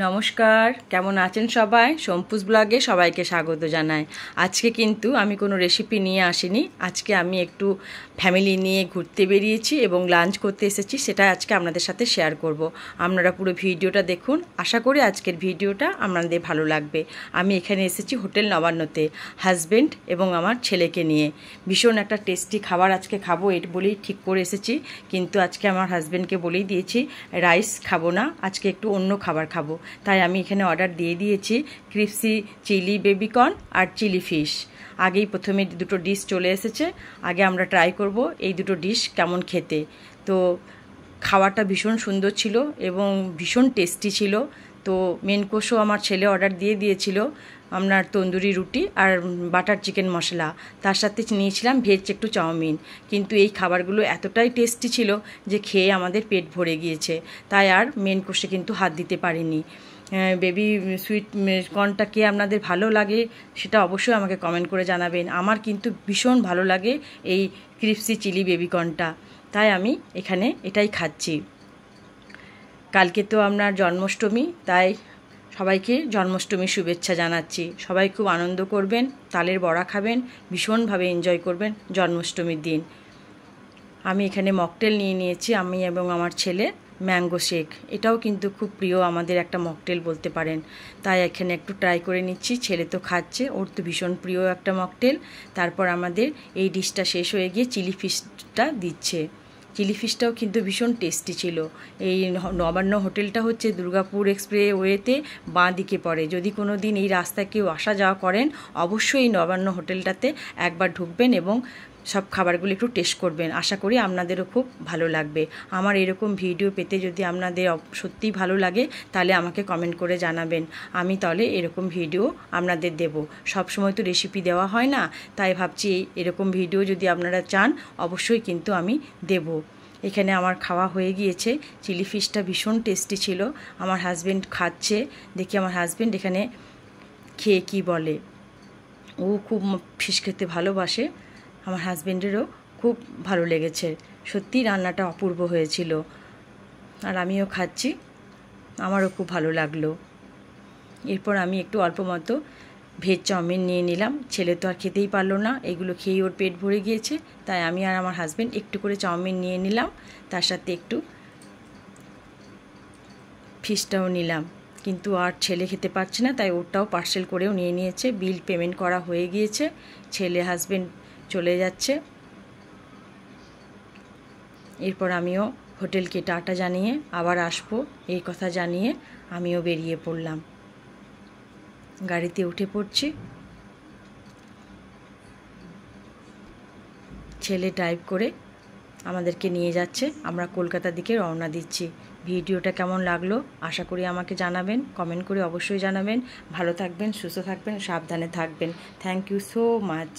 নমস্কার, কেমন আছেন সবাই? সম্পুজ ব্লগে সবাইকে স্বাগত জানাই। আজকে কিন্তু আমি কোনো রেসিপি নিয়ে আসিনি। আজকে আমি একটু ফ্যামিলি নিয়ে ঘুরতে বেরিয়েছি এবং লাঞ্চ করতে এসেছি, সেটা আজকে আপনাদের সাথে শেয়ার করব। আপনারা পুরো ভিডিওটা দেখুন, আশা করি আজকের ভিডিওটা আপনাদের ভালো লাগবে। আমি এখানে এসেছি হোটেল নবান্নতে হাজব্যান্ড এবং আমার ছেলেকে নিয়ে। ভীষণ একটা টেস্টি খাবার আজকে খাবো এর বলেই ঠিক করে এসেছি, কিন্তু আজকে আমার হাজব্যান্ডকে বলেই দিয়েছি রাইস খাবো না, আজকে একটু অন্য খাবার খাবো। তাই আমি এখানে অর্ডার দিয়ে দিয়েছি ক্রিপসি চিলি বেবিকর্ন আর চিলি ফিশ। আগেই প্রথমে দুটো ডিশ চলে এসেছে, আগে আমরা ট্রাই করব এই দুটো ডিশ কেমন খেতে। তো খাওয়াটা ভীষণ সুন্দর ছিল এবং ভীষণ টেস্টি ছিল। তো মেন কোর্সও আমার ছেলে অর্ডার দিয়ে দিয়েছিল আপনার তন্দুরি রুটি আর বাটার চিকেন মশলা, তার সাথে নিয়েছিলাম ভেজ একটু চাউমিন। কিন্তু এই খাবারগুলো এতটাই টেস্টি ছিল যে খেয়ে আমাদের পেট ভরে গিয়েছে, তাই আর মেন কোর্সে কিন্তু হাত দিতে পারিনি। বেবি সুইট কর্নটা কে আপনাদের ভালো লাগে সেটা অবশ্যই আমাকে কমেন্ট করে জানাবেন। আমার কিন্তু ভীষণ ভালো লাগে এই ক্রিপসি চিলি বেবিকর্নটা, তাই আমি এখানে এটাই খাচ্ছি। কালকে তো আপনার জন্মাষ্টমী, তাই সবাইকে জন্মাষ্টমীর শুভেচ্ছা জানাচ্ছি। সবাই খুব আনন্দ করবেন, তালের বড়া খাবেন, ভীষণভাবে এনজয় করবেন জন্মাষ্টমীর দিন। আমি এখানে মকটেল নিয়ে নিয়েছি, আমি এবং আমার ছেলে। ম্যাঙ্গো শেক, এটাও কিন্তু খুব প্রিয় আমাদের একটা মকটেল বলতে পারেন, তাই এখানে একটু ট্রাই করে নিচ্ছি। ছেলে তো খাচ্ছে, ওর তো ভীষণ প্রিয় একটা মকটেল। তারপর আমাদের এই ডিশটা শেষ হয়ে গিয়ে চিলি ফিশটা দিচ্ছে। চিলি ফিশটাও কিন্তু ভীষণ টেস্টি ছিল। এই নবান্ন হোটেলটা হচ্ছে দুর্গাপুর এক্সপ্রেসওয়েতে বাঁ দিকে পড়ে। যদি কোনো দিন এই রাস্তায় কেউ আসা যাওয়া করেন, অবশ্যই এই নবান্ন হোটেলটাতে একবার ঢুকবেন এবং সব খাবারগুলো একটু টেস্ট করবেন। আশা করি আপনাদেরও খুব ভালো লাগবে। আমার এরকম ভিডিও পেতে যদি আপনাদের সত্যিই ভালো লাগে তাহলে আমাকে কমেন্ট করে জানাবেন, আমি তাহলে এরকম ভিডিও আপনাদের দেব। সবসময় তো রেসিপি দেওয়া হয় না, তাই ভাবছি এরকম ভিডিও যদি আপনারা চান অবশ্যই কিন্তু আমি দেব। এখানে আমার খাওয়া হয়ে গিয়েছে। চিলি ফিশটা ভীষণ টেস্টি ছিল। আমার হাজব্যান্ড খাচ্ছে, দেখি আমার হাজব্যান্ড এখানে খেয়ে কী বলে। ও খুব ফিশ খেতে ভালোবাসে, আমার হাজব্যান্ডেরও খুব ভালো লেগেছে। সত্যি রান্নাটা অপূর্ব হয়েছিল, আর আমিও খাচ্ছি, আমারও খুব ভালো লাগলো। এরপর আমি একটু অল্প মতো ভেজ চাউমিন নিয়ে নিলাম। ছেলে তো আর খেতেই পারলো না, এগুলো খেয়েই ওর পেট ভরে গিয়েছে, তাই আমি আর আমার হাজব্যান্ড একটু করে চাউমিন নিয়ে নিলাম, তার সাথে একটু ফিশটাও নিলাম। কিন্তু আর ছেলে খেতে পারছে না, তাই ওটাও পার্সেল করেও নিয়ে নিয়েছে। বিল পেমেন্ট করা হয়ে গিয়েছে, ছেলে হাজব্যান্ড চলে যাচ্ছে। এরপর আমিও হোটেলকে টাটা জানিয়ে আবার আসবো এই কথা জানিয়ে আমিও বেরিয়ে পড়লাম। গাড়িতে উঠে পড়ছি, ছেলে ড্রাইভ করে আমাদেরকে নিয়ে যাচ্ছে। আমরা কলকাতার দিকে রওনা দিচ্ছি। ভিডিওটা কেমন লাগলো আশা করি আমাকে জানাবেন, কমেন্ট করে অবশ্যই জানাবেন। ভালো থাকবেন, সুস্থ থাকবেন, সাবধানে থাকবেন। Thank you so much.